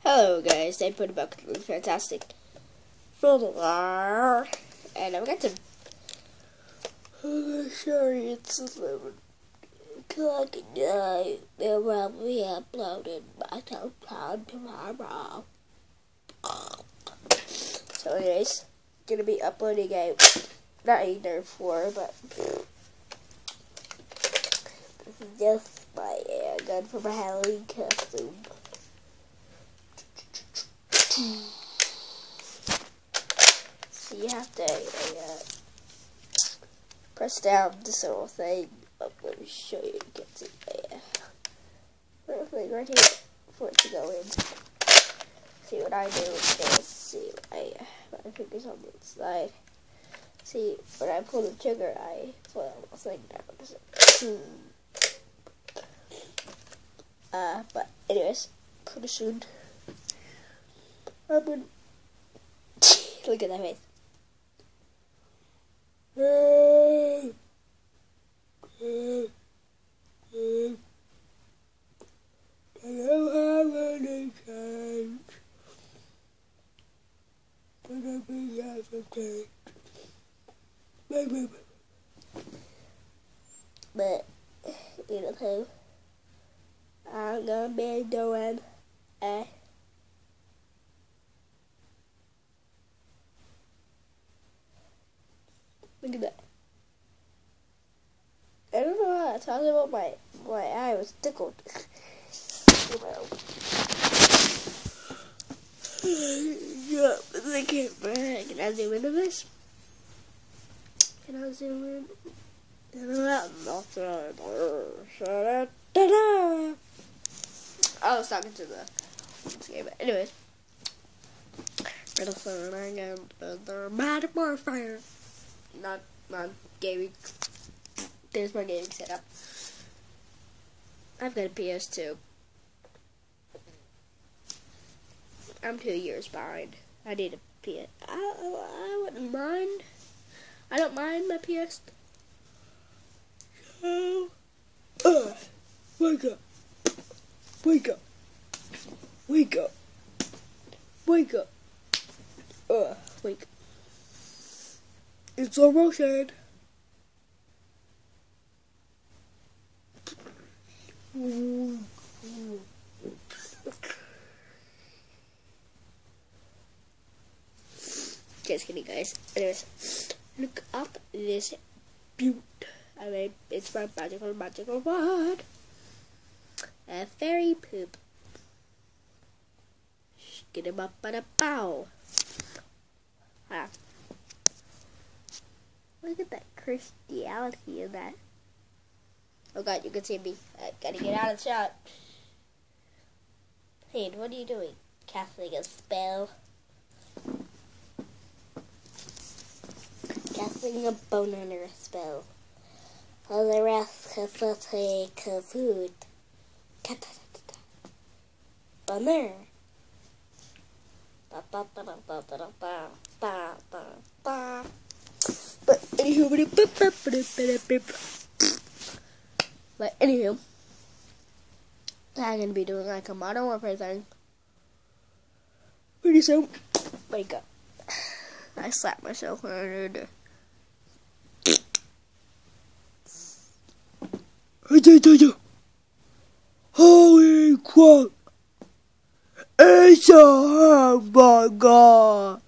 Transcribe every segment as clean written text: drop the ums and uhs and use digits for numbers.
Hello guys, I put about the fantastic Filler, and I've got some. Sorry, it's 11 o'clock at night. They'll probably uploaded by sometime tomorrow. So, anyways, gonna be uploading a not a Nerf 4, but this is just my gun for my Halloween costume. So you have to press down this little thing. Let me show you. You can see little thing right here for it to go in. See what I do is see my fingers on the side. See when I pull the trigger, I pull the little thing down. But anyways, pretty soon. I'm gonna look at that face. I don't have any change, but I'll be half a change. But you know who? I'm gonna be doing look at that. I don't know how to talk about my eye was tickled. Yeah, the camera. Can I zoom into this? Can I zoom in? I was talking to this game, but anyways. The Modern Warfare. Not gaming. There's my gaming setup. I've got a PS2. I'm 2 years behind. I need a PS. I wouldn't mind. I don't mind my PS. So, wake up. Wake up. Wake up. Wake up. Wake up. It's almost dead. Just kidding, guys. Anyways, look up this butte. I mean, it's my magical word. A fairy poop. Get him up on a bow. Look at that Christianity in that. Oh god, you can see me. I gotta get out of the shot. Hey, what are you doing? Casting a spell. Casting a bone under a spell. All the rest can take food. Bummer. But anywho, I'm gonna be doing like a Modern Warfare thing pretty soon. Wake up! I slapped myself when I did it. Holy crap! It's a hamburger!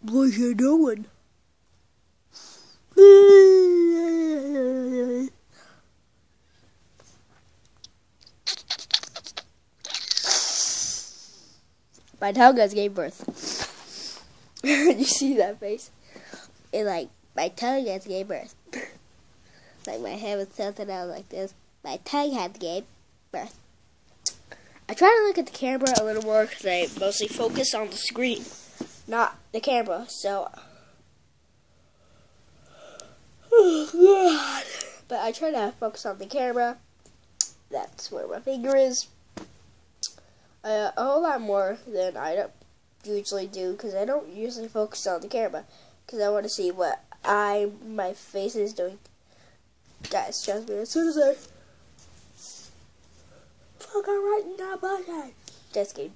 What you doing? My tongue just gave birth. You see that face? It like my tongue just gave birth. Like my head was tilted out like this. My tongue had gave birth. I try to look at the camera a little more because I mostly focus on the screen, not the camera. So, oh god! But I try to focus on the camera. That's where my finger is. A whole lot more than I don't usually do because I don't usually focus on the camera because I want to see what my face is doing. Guys, trust me, as soon as I fucking right in that bucket. Just kidding.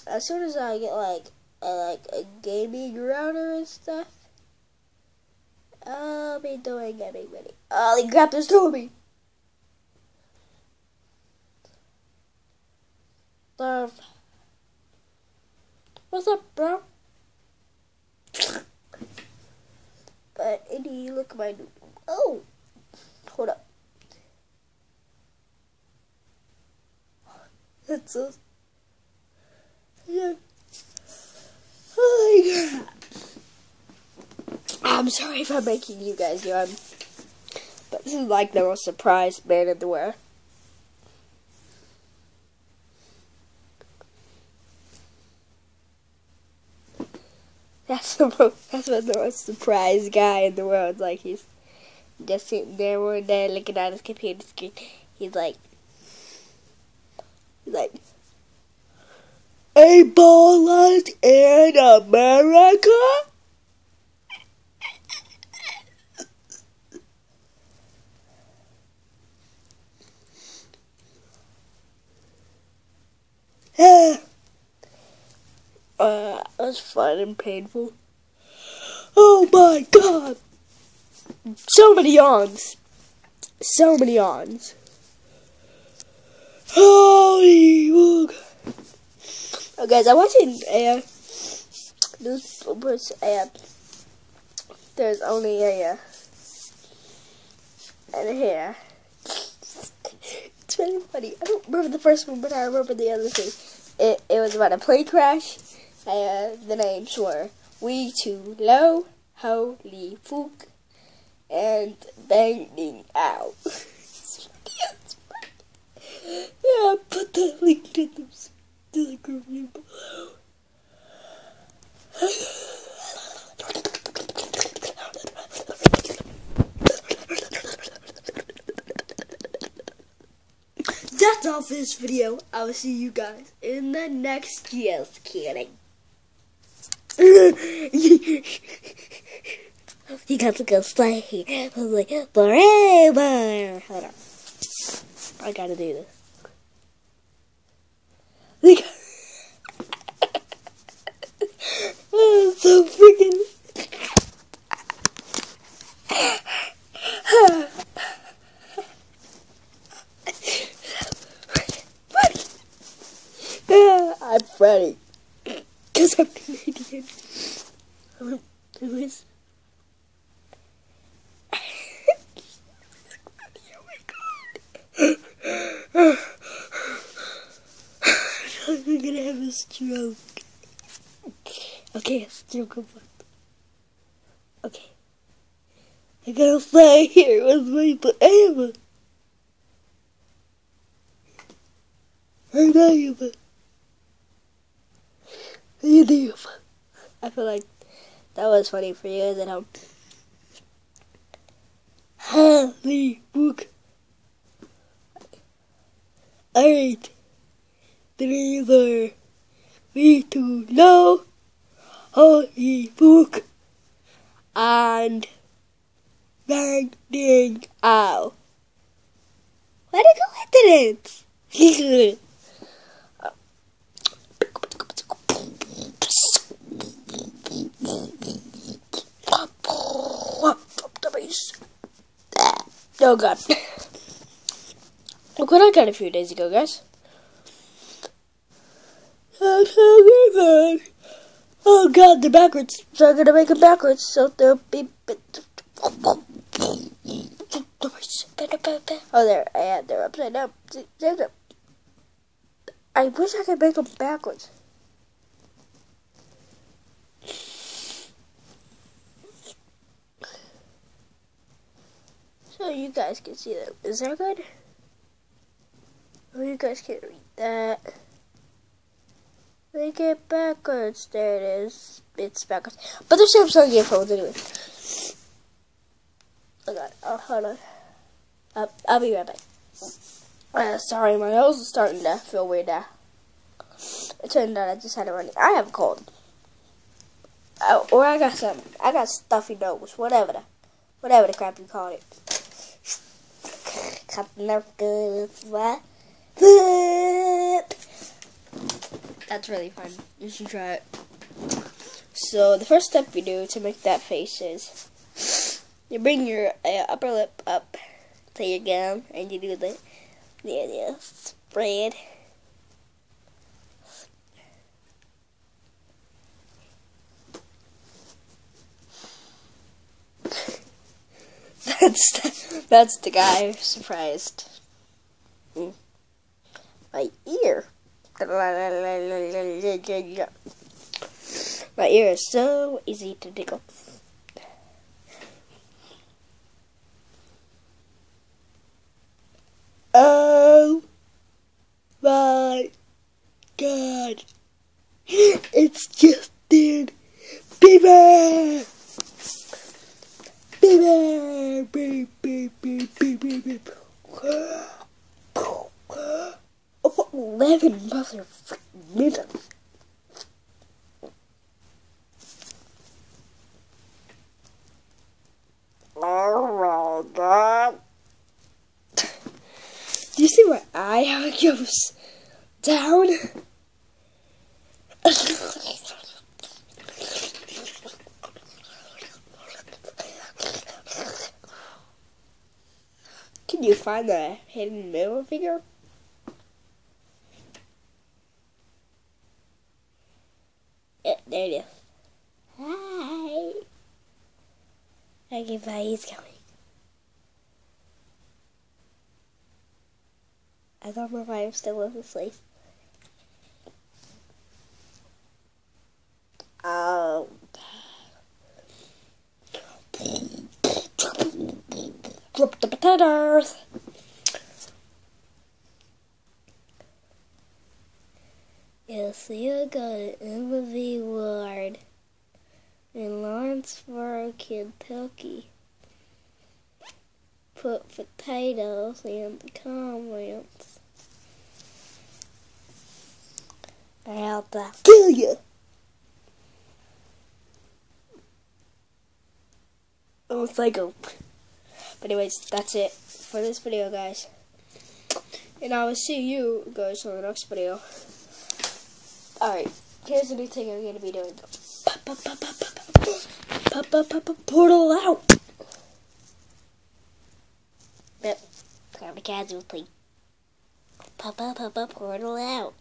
As soon as I get like a gaming router and stuff, I'll be doing gaming video. Oh, they grabbed this to me. Love. What's up, bro? But any look at my new. Oh, hold up. That's so. Yeah. Oh my god. I'm sorry if I'm making you guys yawn, but this is like the most surprised man in the world. That's what the most surprised guy in the world. Like, he's just sitting there one day looking at his computer screen. He's like, Ebola in America? It was fun and painful. Oh my god! So many yawns. So many yawns. Holy fuck. Oh guys, I'm watching a newspapers and there's only a and here. It's really funny. I don't remember the first one, but I remember the other thing. It was about a plane crash. The names were We Too Low, Holy Fook, and Banging Out. Yeah, put the link to the review below. That's all for this video. I will see you guys in the next. Just kidding. You got to go stay here forever. Hold on. I gotta do this. Oh, so freaking. I'm Freddy. Because I'm Canadian. Who is? Oh my god. I'm gonna have a stroke. Okay, a stroke of what? Okay. I gotta fly here with my forever. I feel like that was funny for you, isn't it? Holy book. Alright. 3 4 We Too Low, Holy book, and Banging Out. Where'd it go with the dance? Oh god. Look what I got a few days ago, guys. Oh god, they're backwards. So I'm gonna make them backwards. So they'll be. Oh, they're upside down. I wish I could make them backwards. So you guys can see that. Is that good? Oh, you guys can't read that. Make it backwards. There it is. It's backwards. But they're Samsung earphones anyway. Oh god. Oh, hold on. I'll be right back. Sorry, my nose is starting to feel weird now. It turned out I just had it running. I have a cold. Or I got stuffy nose. Whatever the crap you call it. cut Nerf guns. What? That's really fun. You should try it. So the first step you do to make that face is you bring your upper lip up to your gum and you do the spread. That's the guy who's surprised. My ear. My ear is so easy to tickle. Oh my God. It's Justin Bieber. Bieber. Beep, beep, beep, beep, beep, beep. 11 motherfucking minutes. Oh my God. Do you see my eye, how it goes down? Can you find the hidden middle finger? Yeah, there it is. Hi. Okay, bye, he's coming. I don't know if I'm still asleep. Oh. Drop the potatoes. Yes, you got an Emily Ward in Lawrenceburg, Kentucky. Put potatoes in the comments. I'll kill you. Oh, psycho. But anyways, that's it for this video, guys. And I will see you guys on the next video. Alright, here's the new thing I'm going to be doing. Portal out. Yep, I'm a casualty. Portal out.